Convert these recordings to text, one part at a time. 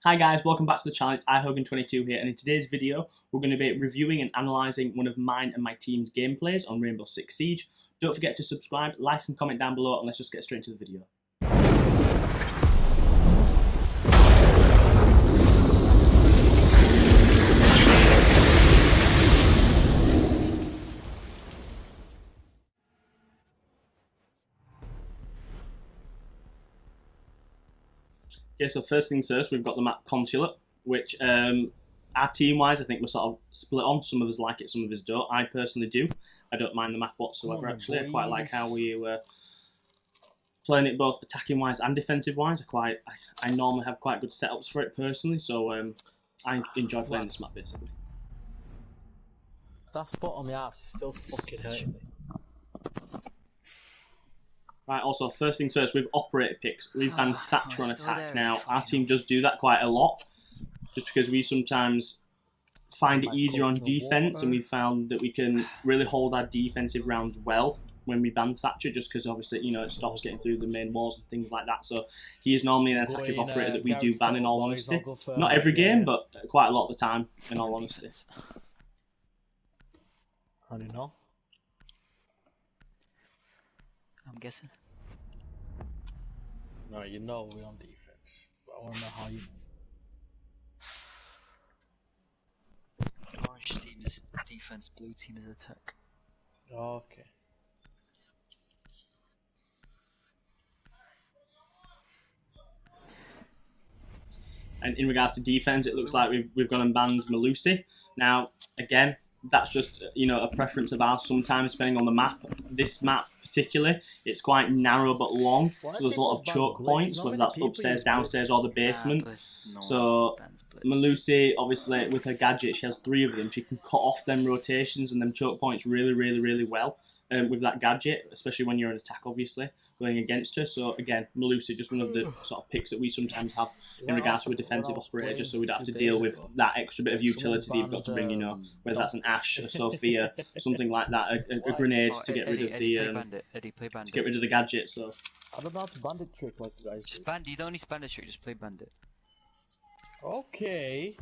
Hi guys, welcome back to the channel. It's iHogan22 here, and in today's video we're going to be reviewing and analysing one of mine and my team's gameplays on Rainbow Six Siege. Don't forget to subscribe, like and comment down below, and let's just get straight into the video. Okay, so first things first, we've got the map Consulate, which our team-wise, I think we're sort of split on. Some of us like it, some of us don't. I personally do. I don't mind the map whatsoever, actually. I quite like how we were playing it both attacking-wise and defensive-wise. I normally have quite good setups for it, personally, so I enjoy playing this map, basically. That spot on the app is still fucking hurting me. Right, also, first things first, with operator picks, we've banned Thatcher on attack. Now, our team does do that quite a lot, just because we sometimes find it easier on defense, and we've found that we can really hold our defensive rounds well when we ban Thatcher, just because obviously, you know, it stops getting through the main walls and things like that. So he is normally an attacking operator that we do ban, in all honesty. Not every game, but quite a lot of the time, in all honesty. I don't know. I'm guessing. No, you know we're on defense. But I want to know how you. Orange team is defense, blue team is attack. Okay. And in regards to defense, it looks like we've gone and banned Malusi. Now, again, that's just, you know, a preference of ours sometimes, depending on the map. This map particularly, it's quite narrow but long, so there's a lot of choke points, whether that's upstairs, downstairs or the basement. So Malusi, obviously with her gadget, she has 3 of them. She can cut off them rotations and them choke points really well with that gadget, especially when you're in attack, obviously going against her. So again, Malusi, just one of the sort of picks that we sometimes have in regards to a defensive operator, just so we don't have to deal with that extra bit of utility that you've got to bring, you know, whether that's an Ash, a Sophia, something like that, a grenade to get rid of the gadget. So I don't know how to bandit trick like you guys do. Just bandit, you don't need to bandit trick, just play bandit. Okay.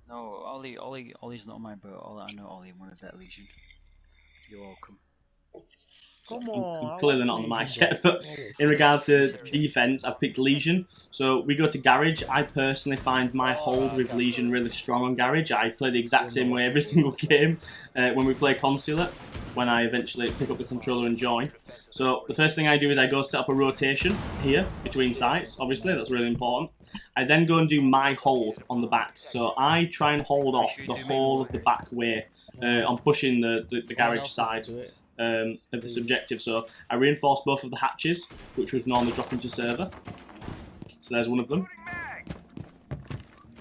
No, Ollie's not mine, but I know Ollie wanted that Legion. You're welcome. I'm clearly not on the mic yet, but in regards to defense, I've picked Legion. So we go to Garage. I personally find my hold with Legion really strong on Garage. I play the exact same way every single game when we play Consulate, when I eventually pick up the controller and join. So the first thing I do is I go set up a rotation here between sites. Obviously, that's really important. I then go and do my hold on the back. So I try and hold off the whole of the back way on pushing the Garage side of the subjective. So I reinforce both of the hatches, which would normally drop into server. So there's one of them.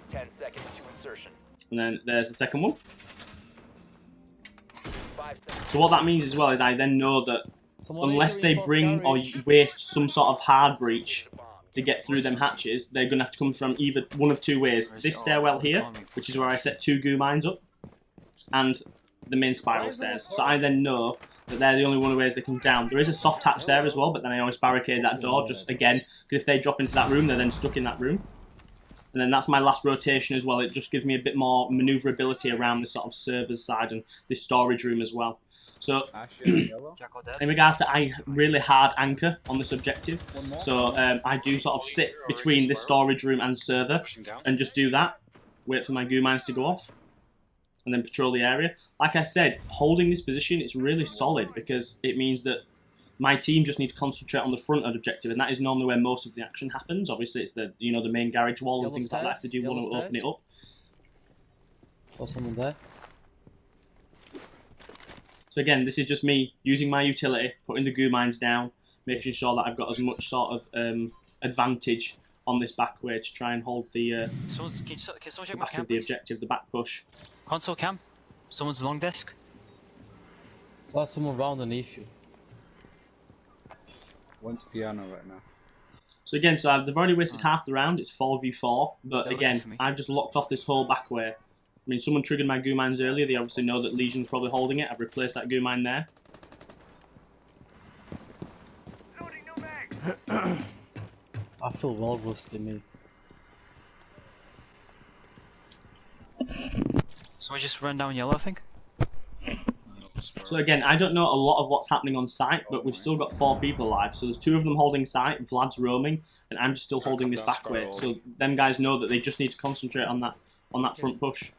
10 seconds to insertion. And then there's the second one. So what that means as well is I then know that unless they bring or waste some sort of hard breach to get through them hatches, they're going to have to come from either one of 2 ways. This stairwell here, which is where I set 2 goo mines up, and the main spiral stairs. So I then know that they're the only one of the ways they come down. There is a soft hatch there as well, but then I always barricade that door, just again, because if they drop into that room, they're then stuck in that room. And then that's my last rotation as well. It just gives me a bit more maneuverability around this sort of server's side and this storage room as well. So, in regards to, I really hard anchor on this objective. So I do sort of sit between this storage room and server and just do that. Wait for my goo mines to go off, and then patrol the area. Like I said, holding this position is really solid because it means that my team just need to concentrate on the front of the objective, and that is normally where most of the action happens. Obviously, it's the, you know, the main garage wall and things like that if they do want to open it up. Saw someone there. So again, this is just me using my utility, putting the goo mines down, making sure that I've got as much sort of advantage on this back way to try and hold the back of the objective, the back push. Console cam. Someone's long desk. There's someone round underneath you. One's piano right now. So again, they've already wasted half the round. It's 4v4, but again, I've just locked off this whole back way. I mean, someone triggered my goo mines earlier. They obviously know that Legion's probably holding it. I've replaced that goo mine there. I feel well rusty, mate. So I just ran down yellow, I think. So again, I don't know a lot of what's happening on site, but we've still got 4 people alive. So there's 2 of them holding site, Vlad's roaming, and I'm just still holding this back way. So them guys know that they just need to concentrate on that front push.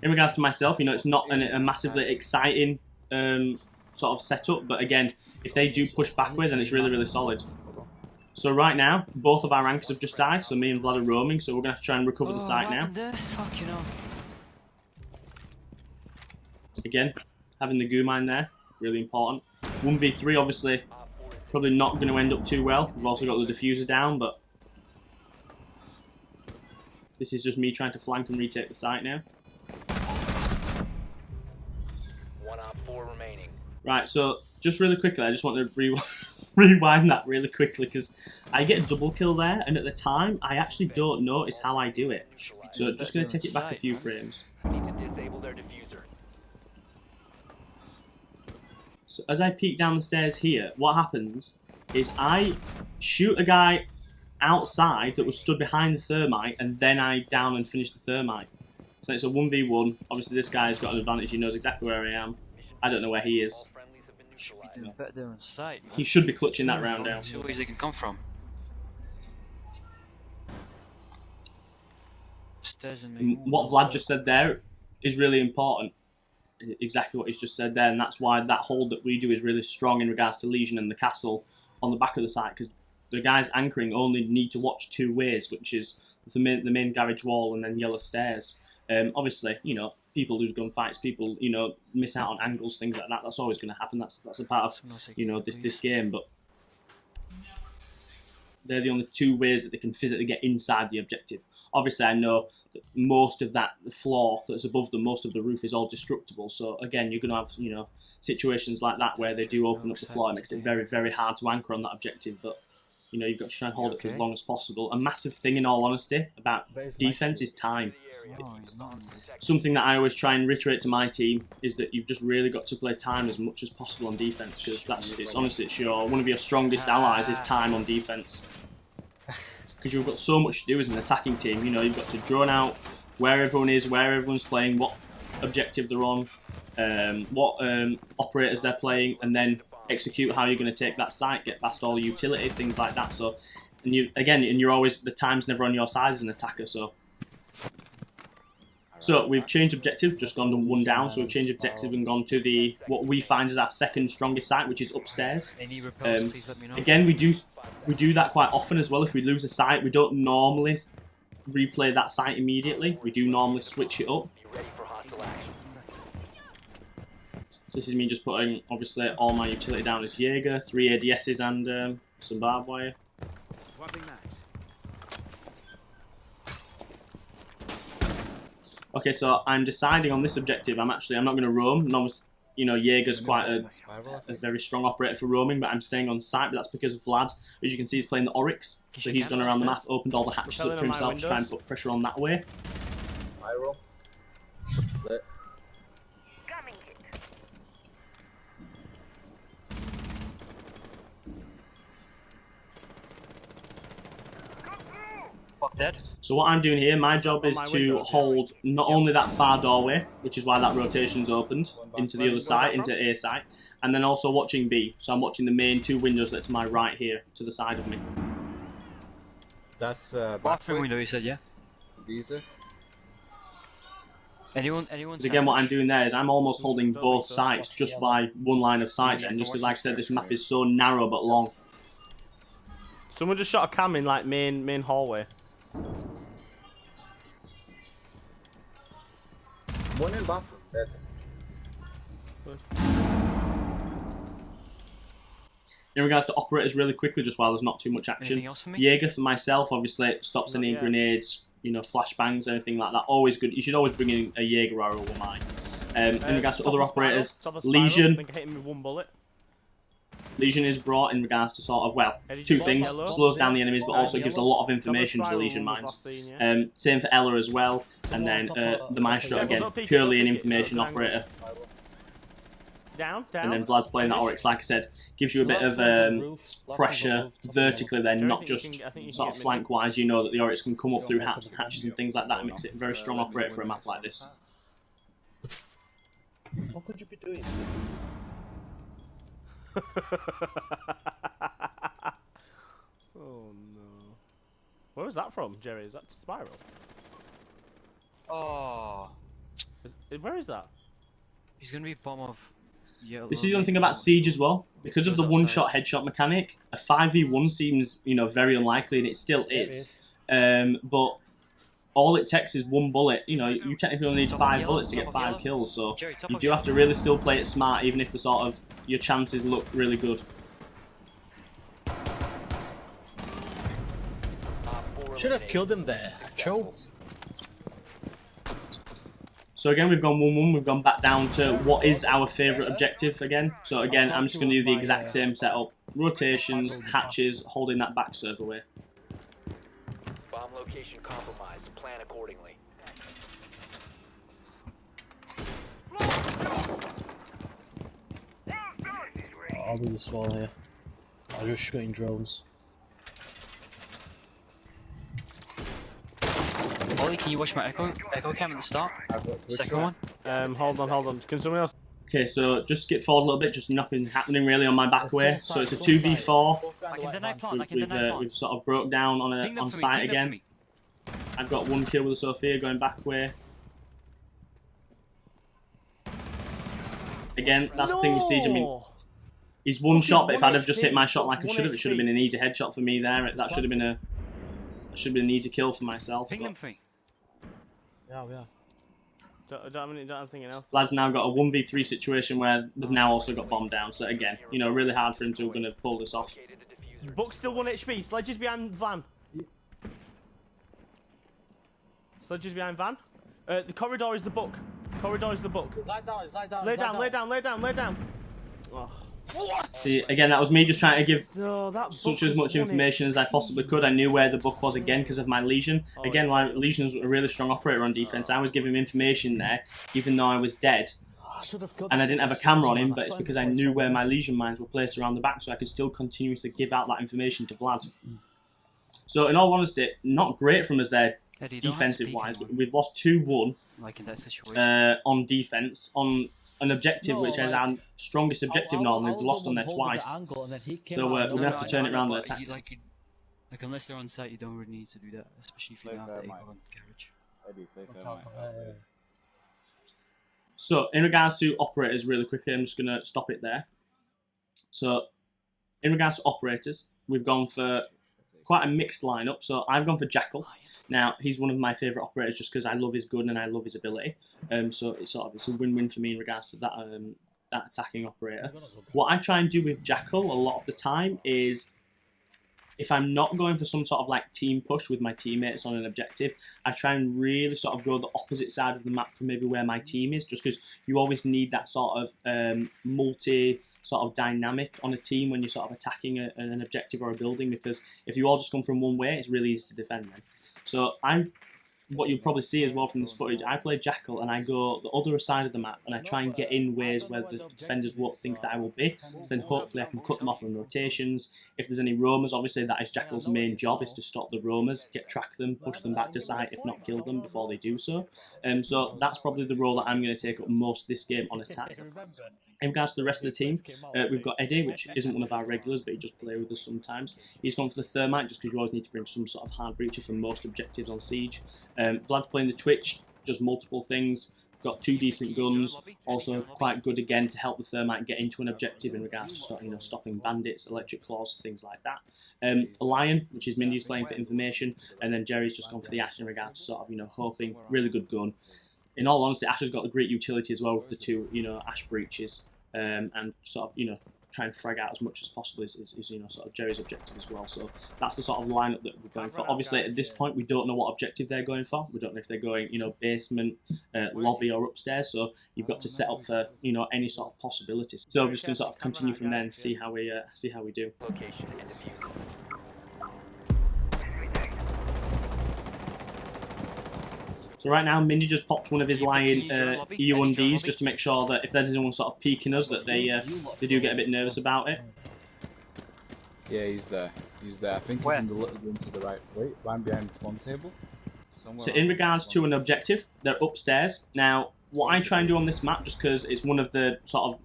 In regards to myself, you know, it's not a massively exciting sort of setup, but again, if they do push backward, then it's really, really solid. So right now, both of our anchors have just died, so me and Vlad are roaming, so we're going to have to try and recover the site now. Fuck, you know. Again, having the goo mine there, really important. 1v3, obviously, probably not going to end up too well. We've also got the diffuser down, but this is just me trying to flank and retake the site now. 1 op 4 remaining. Right, so just really quickly, I just want to rewind that really quickly because I get a double kill there, and at the time, I actually don't notice how I do it. So just going to take it back a few frames. Need to disable their diffuser. So as I peek down the stairs here, what happens is I shoot a guy outside that was stood behind the thermite, and then I down and finish the thermite. So it's a 1v1. Obviously this guy's got an advantage, he knows exactly where I am. I don't know where he All is. friendlies have been Should be neutralized. doing better there on site, man. He should be clutching that round down. Two ways they can come from. Stairs and maybe. What Vlad just said there is really important. Exactly what he's just said there, and that's why that hold that we do is really strong in regards to Legion and the castle on the back of the site, because the guys anchoring only need to watch 2 ways, which is the main garage wall and then yellow stairs. Obviously, you know, people lose gunfights, people, you know, miss out on angles, things like that. That's always going to happen. That's a part of, you know, this game. But they're the only 2 ways that they can physically get inside the objective. Obviously, I know that most of that floor that's above them, most of the roof is all destructible. So again, you're going to have, you know, situations like that where they do open up the floor. It makes it very, very hard to anchor on that objective. But you know, you've got to try and hold it for as long as possible. A massive thing, in all honesty, about defense is time. No, he's not. Something that I always try and reiterate to my team is that you've just really got to play time as much as possible on defense, because it's honestly, it's one of your strongest allies is time on defense. Because you've got so much to do as an attacking team. You know, you've got to drone out where everyone is, where everyone's playing, what objective they're on, what operators they're playing, and then execute how you're going to take that site, get past all utility, things like that. So, and you're always, the time's never on your side as an attacker. So we've changed objective, just gone to 1 down. So we've changed objective and gone to what we find is our 2nd strongest site, which is upstairs. Any repels, please let me know. Again, we do that quite often as well. If we lose a site, we don't normally replay that site immediately. We do normally switch it up. Be ready for hostile action. So this is me just putting, obviously, all my utility down as Jaeger, 3 ADSs and some barbed wire. Swapping max. Okay, so I'm deciding on this objective. I'm not going to roam. You know, Jaeger's quite a very strong operator for roaming, but I'm staying on site. But that's because of Vlad. As you can see, he's playing the Oryx, so he's gone around the map, opened all the hatches up for himself to try and put pressure on that way. Viral. Lit. Fuck dead. So what I'm doing here, my job is to hold not only that far doorway, which is why that rotation's opened, into the other side, into A side, and then also watching B. So I'm watching the main 2 windows that are to my right here, to the side of me. That's Bathroom window, you said, yeah? Visa. Anyone? Because again, what I'm doing there is I'm almost holding both sides just by 1 line of sight then, just because, like I said, this map is so narrow but long. Someone just shot a cam in, like, main hallway. One in bathroom. Dead. In regards to operators, really quickly, just while there's not too much action. Anything else for me? Jaeger for myself, obviously, it stops any grenades, you know, flashbangs, anything like that. Always good. You should always bring in a Jaeger or a mine. In regards to other operators, Legion. I think I hit him with 1 bullet. Legion is brought in regards to sort of, well, 2 things. Slows down the enemies, but also gives a lot of information to the Legion mines. Same for Ella as well. And then the Maestro, again, purely an information operator. Down. And then Vlad's playing that Oryx, like I said, gives you a bit of pressure vertically then, not just sort of flank-wise. You know that the Oryx can come up through hatches and things like that. It makes it a very strong operator for a map like this. What could you be doing? Oh no. Where was that from, Jerry? Is that Spiral? Oh, Where is that? he's gonna be bottom of yellow. This is the only thing about Siege as well. Because of the one-shot headshot mechanic, a 5v1 seems, you know, very unlikely, and it still is. But all it takes is one bullet. You know, you technically only need 5 bullets to get 5 kills, so you do have to really still play it smart, even if the sort of your chances look really good. Should have killed him there. Choked. So again, we've gone 1-1, we've gone back down to what is our favourite objective again. So again, I'm just going to do the exact same setup. Rotations, hatches, holding that back serve away. Bomb location compromised. Plan accordingly. I'll do this wall here. I'll just shooting drones. Ollie, can you watch my echo cam at the start? Second one. Hold on. Can someone else? Okay, so just skip forward a little bit, just nothing happening really on my back away. So it's a 2v4. I can deny plant. We've sort of broke down on site again. I've got 1 kill with the Sophia going back away. Again, that's the thing with Siege. I mean, he's one shot, but if I'd have just hit my shot like I should have, it should have been an easy headshot for me there. That should have been an easy kill for myself. Ping them for me. Yeah. Don't have anything else. Vlad's now got a 1v3 situation where they've now also got bombed down. So again, you know, really hard for him to going to pull this off. Buck's still 1 HP. Sledges behind Van. Sledges behind Van. The corridor is the Buck. Lay down. Oh. See, again, that was me just trying to give Such as much information as I possibly could. I knew where the Buck was again because of my Legion. Again, my Legion's a really strong operator on defense. I was giving him information there, even though I was dead. And I didn't have a camera on him, but it's because I knew where my Legion mines were placed around the back, so I could still continuously give out that information to Vlad. So, in all honesty, not great from us there, defensive-wise. We've lost 2-1 on defense, on an objective which is our strongest objective normally. We've lost on there twice. So we're going to have to turn it around and attack. Like unless they're on site, you don't really need to do that, especially if you don't have the on garage. So, in regards to operators, really quickly, I'm just going to stop it there. So, in regards to operators, we've gone for quite a mixed lineup. So, I've gone for Jackal. Now, he's one of my favourite operators just because I love his gun and I love his ability. So, it's a win-win for me in regards to that that attacking operator. What I try and do with Jackal a lot of the time is, if I'm not going for some sort of like team push with my teammates on an objective, I try and really sort of go the opposite side of the map from maybe where my team is, just because you always need that sort of multi sort of dynamic on a team when you're sort of attacking an objective or a building, because if you all just come from one way, it's really easy to defend then. So what you'll probably see as well from this footage, I play Jackal and I go the other side of the map and I try and get in ways where the defenders won't think that I will be. So then hopefully I can cut them off on rotations. If there's any roamers, obviously that is Jackal's main job, is to stop the roamers, track them, push them back to site, if not kill them before they do so. So that's probably the role that I'm going to take up most of this game on attack. In regards to the rest of the team, we've got Eddie, which isn't one of our regulars, but he just plays with us sometimes. He's gone for the Thermite, just because you always need to bring some sort of hard breacher for most objectives on Siege. Vlad's playing the Twitch, does multiple things, got 2 decent guns, also quite good again to help the Thermite get into an objective in regards to stopping bandits, electric claws, things like that. Lion, which is Mindy's playing for information, and then Jerry's just gone for the Ash in regards to sort of, hoping, really good gun. In all honesty, Ash has got a great utility as well with the 2, Ash breaches, and sort of, try and frag out as much as possible is sort of Jerry's objective as well. So that's the sort of lineup that we're going for. Obviously, at this point, we don't know what objective they're going for. We don't know if they're going, basement, lobby, or upstairs. So you've got to set up for, any sort of possibilities. So we're just going to sort of continue from there and see how we do. Location and defuse. So right now, Mindy just popped one of his lying E1Ds just to make sure that if there's anyone sort of peeking us, that they do get a bit nervous about it. Yeah, he's there. He's there. I think he's in the little room to the right. Wait, right behind the spawn table. Somewhere So in regards to an objective, they're upstairs. Now, what I try and do on this map, just because it's one of the sort of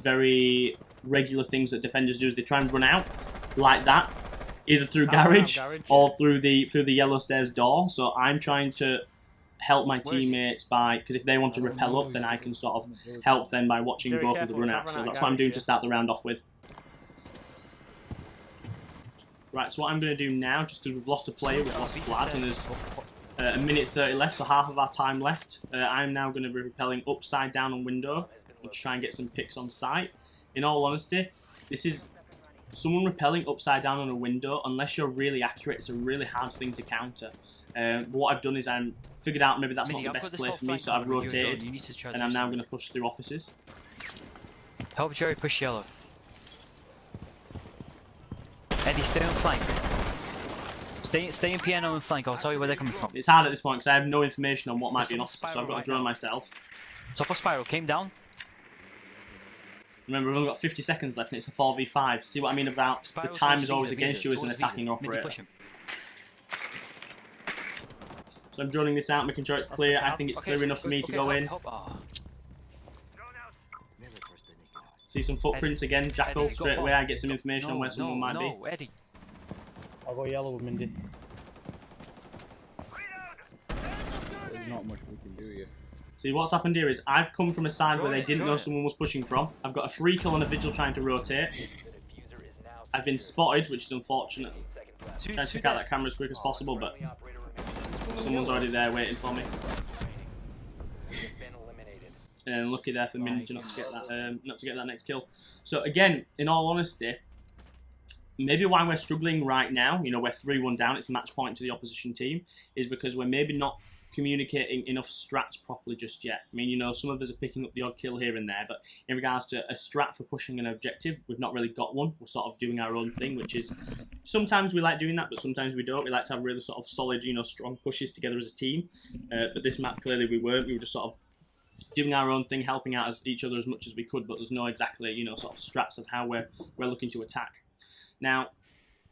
very regular things that defenders do, is they try and run out like that, either through garage or through the yellow stairs door. So I'm trying to help my teammates by, because if they want to rappel up, then I can sort of help them by watching both of the run out. So that's what I'm doing to start the round off with. Right, so what I'm going to do now, just because we've lost a player, we've lost Vlad, and there's a minute 30 left, so half of our time left. I'm now going to be rappelling upside down on window and try and get some picks on site. In all honesty, this is someone rappelling upside down on a window. Unless you're really accurate, it's a really hard thing to counter. But what I've done is I'm figured out maybe that's not the best play for me, so I've rotated, and I'm now going to push through offices. Help Jerry push yellow. Eddie, stay on flank. Stay in piano and flank. I'll tell you where they're coming from. It's hard at this point because I have no information on what might be an officer, so I've got to drone myself. Top of spiral came down. Remember, we've only got 50 seconds left and it's a 4v5. See what I mean about the time is always against you as an attacking operator. So I'm droning this out, making sure it's clear. I think it's clear enough for me to go in. See some footprints again, Jackal, straight away I get some information on where someone might be. Eddie. I'll go yellow with Mindy. There's not much we can do here. See, what's happened here is I've come from a side where they didn't know someone was pushing from. I've got a free kill on a vigil trying to rotate. I've been spotted, which is unfortunate. Trying to take out that camera as quick as possible, but someone's already there waiting for me. And lucky there for Mindy not to get that next kill. So again, in all honesty, maybe why we're struggling right now, you know, we're 3-1 down, it's match point to the opposition team, is because we're maybe not communicating enough strats properly just yet. I mean, you know, some of us are picking up the odd kill here and there, but in regards to a strat for pushing an objective, we've not really got one. We're sort of doing our own thing, which is, sometimes we like doing that, but sometimes we don't. We like to have really sort of solid, you know, strong pushes together as a team. But this map, clearly we weren't. We were just sort of doing our own thing, helping out each other as much as we could, but there's no exactly, you know, sort of strats of how we're looking to attack. Now,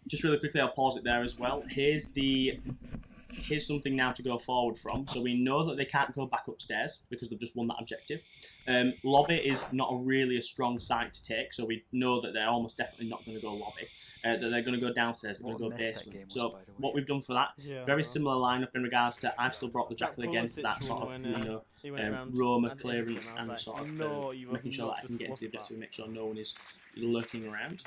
just really quickly, I'll pause it there as well. Here's something now to go forward from. So we know that they can't go back upstairs because they've just won that objective. Lobby is not really a strong site to take, so we know that they're almost definitely not going to go lobby. That they're going to go downstairs, they're going to go basement. So what we've done for that, very similar lineup in regards to, I've still brought the Jackal again for that sort of, you know, Roma clearance and sort of making sure that I can get into the objective and make sure no one is lurking around.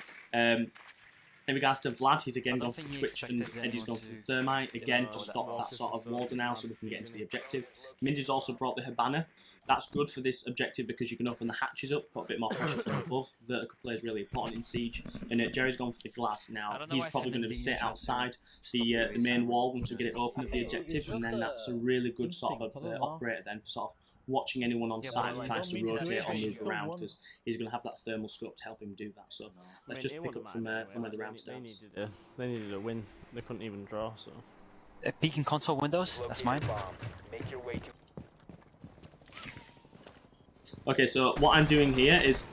In regards to Vlad, he's again gone for the Twitch and Eddie's gone for the Thermite, again to stop that sort of wall now so we can get into the objective. Mindy's also brought the Habana. That's good for this objective because you can open the hatches up, put a bit more pressure from above. Vertical play is really important in Siege. And Jerry's gone for the glass now. He's probably going to sit outside the main wall once we get it open of the objective, and then that's a really good sort of operator then for sort of watching anyone on site that tries to rotate or move around, because he's going to have that thermal scope to help him do that. So let's just pick up from where the round starts. They needed a win. They couldn't even draw. So peeking console windows. That's mine. Okay, so what I'm doing here is,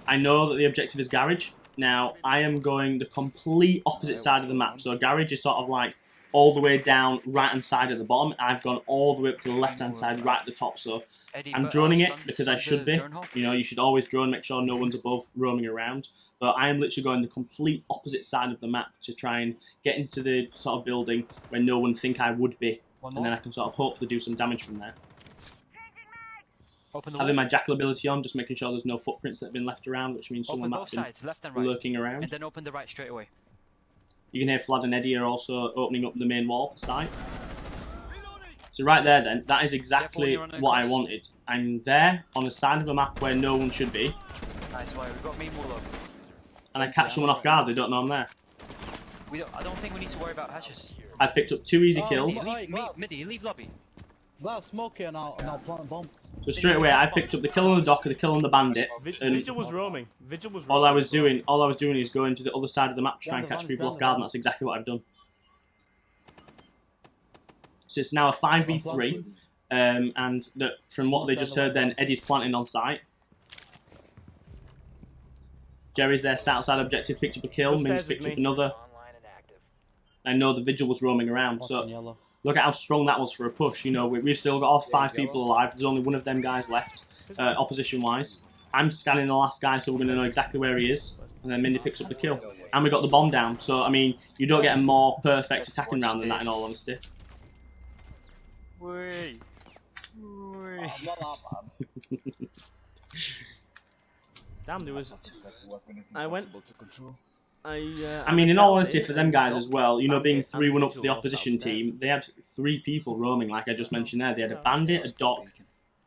I know that the objective is garage. Now I am going the complete opposite side of the map. So garage is sort of like all the way down right hand side at the bottom. I've gone all the way up to the left hand side right at the top. So I'm droning it because I should be. You know, you should always drone, make sure no one's above roaming around. But I am literally going the complete opposite side of the map to try and get into the sort of building where no one think I would be. And then I can sort of hopefully do some damage from there. Having my Jackal ability on, just making sure there's no footprints that have been left around, which means someone might have been lurking around. And then open the right straight away. You can hear Vlad and Eddie are also opening up the main wall for sight. So right there then, that is exactly what I wanted. I'm there on the side of a map where no one should be. Nice way, we've got me more low. And I catch someone off guard, they don't know I'm there. I don't think we need to worry about hatches. I picked up 2 easy kills. Midi, leave lobby. Let's smoke here and I'll plant a bomb. So straight away I picked up the kill on the docker, the kill on the bandit. And Vigil was roaming. all I was doing is going to the other side of the map to try and catch people off guard, and that's exactly what I've done. So it's now a 5v3. and that from what they just heard, then Eddie's planting on site. Jerry's there, sat outside objective, picked up a kill. Min's picked up another. Online and active. I know the vigil was roaming around, so Yellow. look at how strong that was for a push. You know, we've still got all 5 people alive. There's only one of them guys left, opposition-wise. I'm scanning the last guy, so we're going to know exactly where he is. And then Mindy picks up the kill. And we got the bomb down. So, I mean, you don't get a more perfect attacking round than that, in all honesty. Wait. Damn, there was. I went. I mean, in all honesty, for them guys as well, you know, being 3-1 up for the opposition team, they had 3 people roaming, like I just mentioned there. They had a bandit, a doc,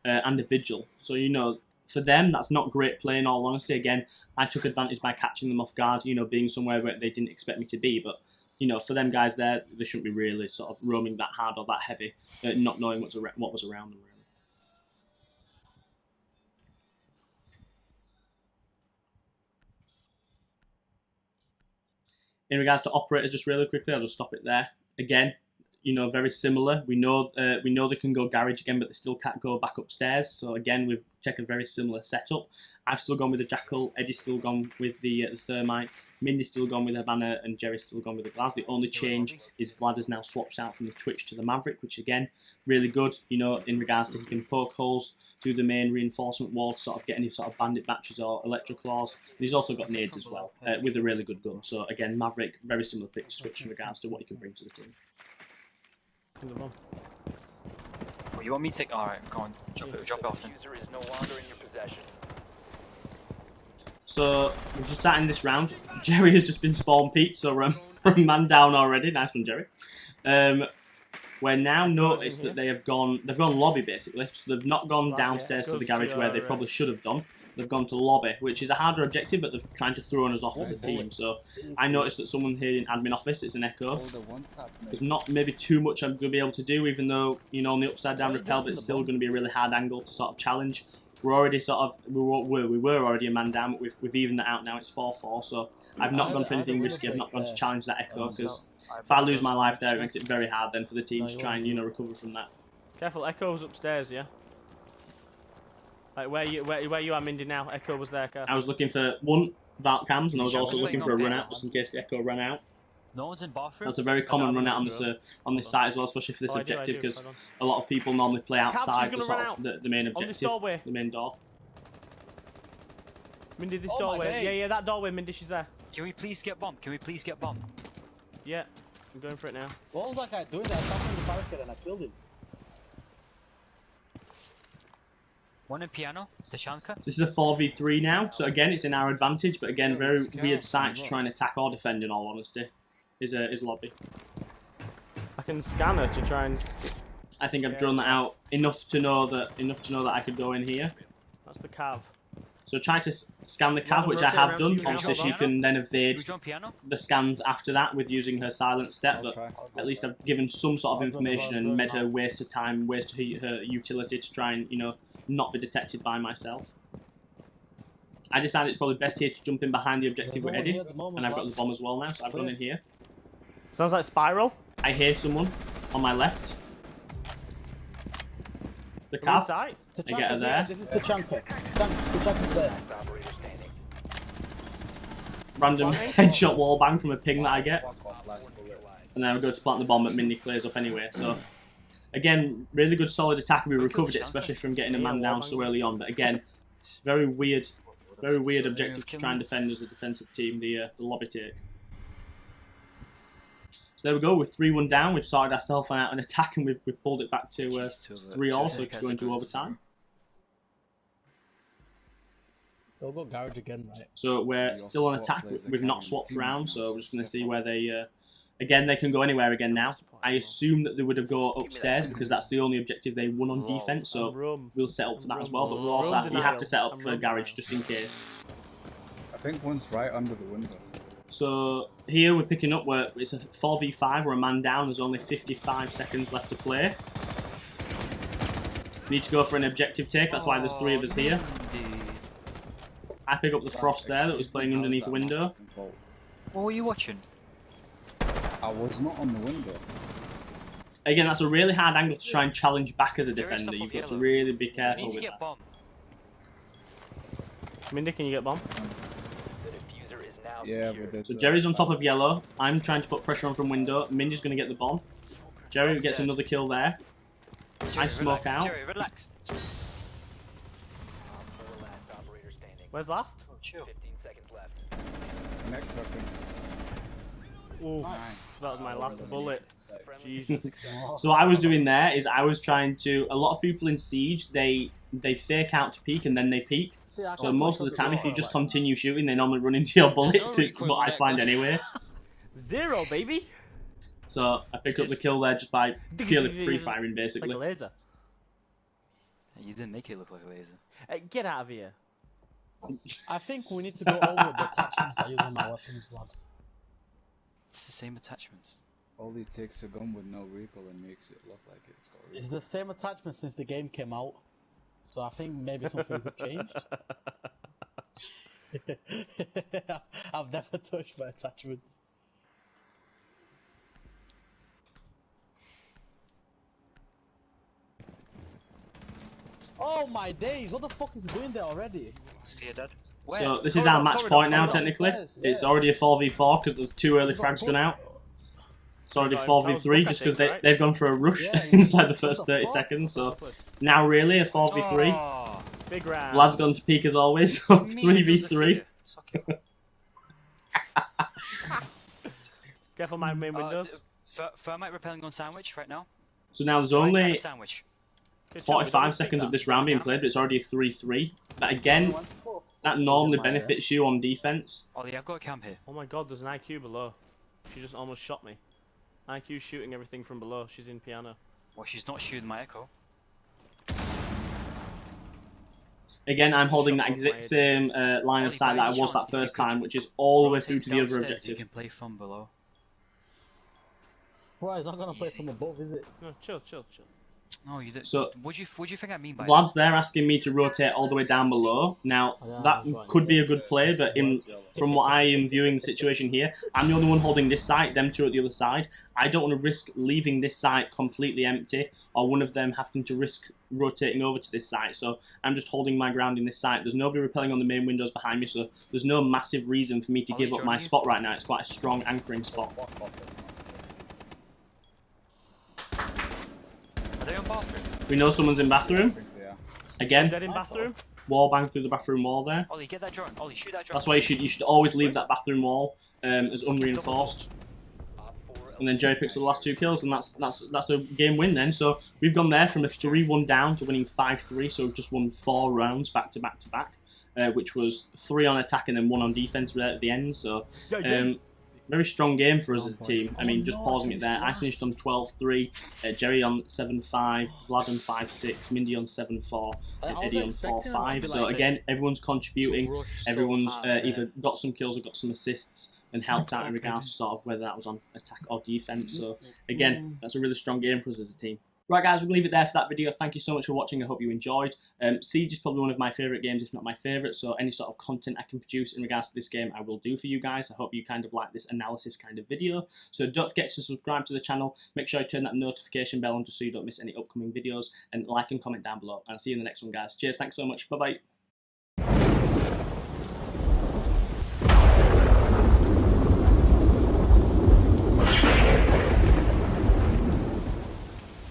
and a vigil. So, you know, for them, that's not great play, in all honesty. Again, I took advantage by catching them off guard, you know, being somewhere where they didn't expect me to be. But, you know, for them guys there, they shouldn't be really sort of roaming that hard or that heavy, not knowing what was around them, really. In regards to operators, just really quickly, I'll just stop it there. Again, you know, very similar. We know they can go garage again, but they still can't go back upstairs. So again, we've checked a very similar setup. I've still gone with the Jackal. Eddie's still gone with the Thermite. Mindy's still gone with the Banner, and Jerry's still gone with the Glass. The only change is Vlad has now swapped out from the Twitch to the Maverick, which again, really good. You know, in regards to he can poke holes through the main reinforcement wall to sort of get any sort of bandit batches or electro claws. And he's also got nades as well, with a really good gun. So again, Maverick, very similar pick to Twitch in regards to what he can bring to the team. Oh, you want me to take? Alright, go on. Drop it off then. User is no longer in your possession. So we're just starting this round. Jerry has just been spawn peaked, so we're a man down already. Nice one, Jerry. We're now noticed that they've gone lobby basically. So they've not gone downstairs to the garage where they probably should have done. They've gone to lobby, which is a harder objective, but they're trying to throw us off as a team. So I noticed that someone here in admin office, it's an echo. There's not maybe too much I'm going to be able to do, even though, you know, on the upside down rappel, but it's still going to be a really hard angle to sort of challenge. We're already sort of, we were already a man down, but we've evened that out now, it's 4-4, so I've not gone for anything risky, I've not gone to challenge that echo, because if I lose my life there, it makes it very hard then for the team to try and, you know, recover from that. Careful, Echo's upstairs, yeah? Like, where you are, Mindy, now? Echo was there, careful. I was looking for one vault cams, and I was also looking for a run out, just in case the echo ran out. No one's in bathroom. That's a very common run out on this site as well, especially for this objective, because a lot of people normally play outside the, sort of the main objective, the main door. Mindy, this doorway. Yeah, that doorway, Mindy, she's there. Can we please get bomb? Can we please get bomb? Yeah, I'm going for it now. What was that guy doing? I shot him in the barricade and I killed him. One in piano, the Shanka. This is a 4v3 now, so again, it's in our advantage, but again, very weird site to try and attack or defend, in all honesty, is lobby. I can scan her to try and... I think I've drawn that out enough to know that I could go in here. That's the cav. So try to scan the cav, which I have done. Obviously, she can then evade the scans after that with using her silent step, but at least I've given some sort of information and made her waste her time, waste her utility to try and, you know, not be detected by myself. I decided it's probably best here to jump in behind the objective with Eddie, and I've got the bomb as well now, so I've gone in here. Sounds like Spiral. I hear someone on my left. The cav. I get her there. This is the chunker. The chunker's there. Random headshot wall bang from a ping that I get. And then I go to plant the bomb, but Mindy clears up anyway, so... Again, really good solid attack. We recovered it, especially from getting a man down so early on. But again, very weird objective to try and defend as a defensive team, the lobby take. So there we go, with 3-1 down, we've sorted ourselves out an attack and we've pulled it back to 3-all, so it's going to overtime. They'll go garage again, right? So we're still on attack, we've not swapped around, so we're just going to see where they... Again, they can go anywhere again now. I assume that they would have gone upstairs because that's the only objective they won on defense. So we'll set up for that as well. But we'll also you have to set up for garage just in case. I think one's right under the window. So here we're picking up where it's a 4v5. We're a man down. There's only 55 seconds left to play. Need to go for an objective take. That's why there's 3 of us here. I pick up the Frost there that was playing underneath the window. What were you watching? I was not on the window. Again, that's a really hard angle to try and challenge back as a Jerry, defender. stop You've up got to yellow. really be You careful need to with get that. bomb. Mindy, can you get bomb? The diffuser is now Yeah, secured. but So Jerry's on top of yellow. I'm trying to put pressure on from window. Mindy's going to get the bomb. Jerry gets another kill there. I smoke out. Jerry, relax. Op 4 last operator standing. Where's last? Oh, chill. 15 seconds left. Next second. Ooh, Nice. that was my last bullet. Jesus. So what I was doing there is I was trying to. A lot of people in Siege, they fake out to peek and then they peek. So most of the time, if you just continue shooting, they normally run into your bullets. It's what I find anyway. 0, baby. So I picked up the kill there just by purely free firing, Like basically. a laser. You didn't make it look like a laser. Get out of here. I think we need to go over the attachments I use on my weapons, Vlad. It's the same attachments. All it takes a gun with no recoil and makes it look like it's got recoil. It's the same attachment since the game came out. So I think maybe some things have changed. I've never touched my attachments. Oh my days, what the fuck is he doing there already? Sophia dead. So this is our match point now, technically. It's already a 4v4 because there's 2 early frags gone out. It's already 4v3 just because they've gone for a rush inside the first 30 seconds. So now really a 4v3. Oh, Big round. Vlad's gone to peek as always, so 3v3. Suck it. Careful, my main windows. Thermite repelling on sandwich right now. So now there's Right side only of sandwich. 45 seconds of this round being played, but it's already a 3-3. But again, that normally benefits you on defense. Ollie, I've got a camp here. Oh my god, there's an IQ below. She just almost shot me. IQ shooting everything from below. She's in piano. Well, she's not shooting my echo. Again, I'm holding that exact same line of sight that I was that first time, which is all the way through to the other Downstairs, objective. You can play from below. Well, it's not gonna play Easy. from above, is it? No, chill, chill, chill. No, you did. So- what do you think I mean by Vlad's there asking me to rotate all the way down below. Now, that could be a good play, but from what I am viewing the situation here, I'm the only one holding this site, them 2 at the other side. I don't want to risk leaving this site completely empty, or one of them having to risk rotating over to this site. So I'm just holding my ground in this site. There's nobody repelling on the main windows behind me, so there's no massive reason for me to give up my spot right now. It's quite a strong anchoring spot. Are they on bathroom? We know someone's in bathroom. Again, Dead in bathroom. wall bang through the bathroom wall there. Ollie, get that drone. Ollie, shoot that drone. That's why you should always leave that bathroom wall as unreinforced. Op 4 And then Jerry picks up the last 2 kills, and that's a game win then. So we've gone there from a 3-1 down to winning 5-3. So we've just won 4 rounds back to back to back, which was 3 on attack and then 1 on defense there at the end. So very strong game for us as a team. I mean, just pausing it there, I finished on 12-3, Jerry on 7-5, Vlad on 5-6, Mindy on 7-4, and Eddie on 4-5. So again, everyone's contributing. Everyone's either got some kills or got some assists and helped out in regards to sort of whether that was on attack or defense. So again, that's a really strong game for us as a team. Right guys, we'll leave it there for that video. Thank you so much for watching. I hope you enjoyed. Siege is probably one of my favourite games, if not my favourite, so any sort of content I can produce in regards to this game, I will do for you guys. I hope you kind of like this analysis kind of video. So don't forget to subscribe to the channel. Make sure you turn that notification bell on just so you don't miss any upcoming videos, and like and comment down below. And I'll see you in the next one, guys. Cheers, thanks so much. Bye-bye.